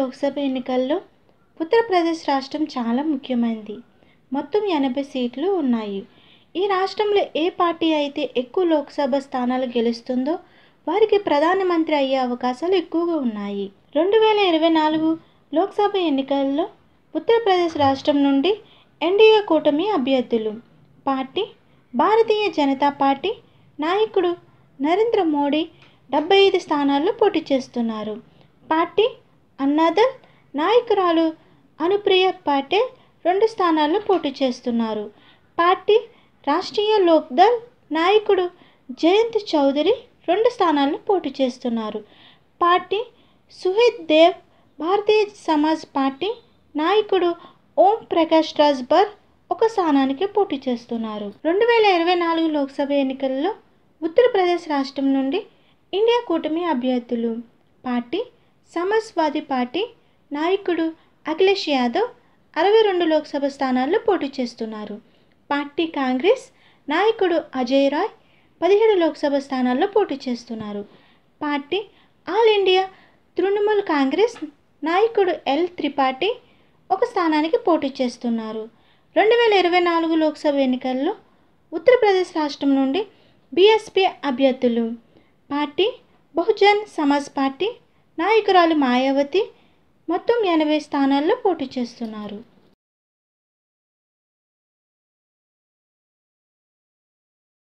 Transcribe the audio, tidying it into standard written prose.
లోక్సభ ఎన్నికల్లో ఉత్తరప్రదేశ్ రాష్ట్రం చాలా ముఖ్యమైనది. మొత్తం 80 సీట్లు ఉన్నాయి. ఈ రాష్ట్రంలో ఏ పార్టీ అయితే ఎక్కువ లోక్సభ స్థానాలు గెలుస్తుందో వారికి ప్రధానమంత్రి అయ్యే అవకాశాలు ఎక్కువగా ఉన్నాయి. 2024 లోక్సభ ఎన్నికల్లో ఉత్తరప్రదేశ్ రాష్ట్రం నుండి ఎన్డీఏ కూటమి అభ్యర్థులు పార్టీ భారతీయ జనతా పార్టీ నాయకుడు నరేంద్ర మోడీ 75 స్థానాల్లో పోటీ చేస్తున్నారు. పార్టీ అన్నాదళ్ నాయకురాలు అనుప్రియ పటేల్ 2 స్థానాల్లో పోటీ చేస్తున్నారు. పార్టీ రాష్ట్రీయ లోక్దళ్ నాయకుడు జయంత్ చౌదరి 2 స్థానాల్లో పోటీ చేస్తున్నారు. పార్టీ సుహేద్ దేవ్ భారతీయ సమాజ్ పార్టీ నాయకుడు ఓం ప్రకాష్ రాజ్ బర్ 1 స్థానానికి పోటీ చేస్తున్నారు. 2024 లోక్సభ ఎన్నికల్లో ఉత్తరప్రదేశ్ రాష్ట్రం నుండి ఇండియా కూటమి అభ్యర్థులు పార్టీ సమాజ్వాదీ పార్టీ నాయకుడు అఖిలేష్ యాదవ్ 62 లోక్సభ స్థానాల్లో పోటీ చేస్తున్నారు. పార్టీ కాంగ్రెస్ నాయకుడు అజయ్ రాయ్ 17 లోక్సభ స్థానాల్లో పోటీ చేస్తున్నారు. Party all India Trinamool Congress నాయకుడు ఎల్ త్రిపాఠి 1 స్థానానికి పోటీ చేస్తున్నారు. 2024 లోక్సభ ఎన్నికల్లో ఉత్తరప్రదేశ్ రాష్ట్రం నుండి బీఎస్పీ అభ్యర్థులు పార్టీ బహుజన్ సమాజ్ పార్టీ నాయకురాలు మాయావతి మొత్తం 80 స్థానాల్లో పోటీ చేస్తున్నారు.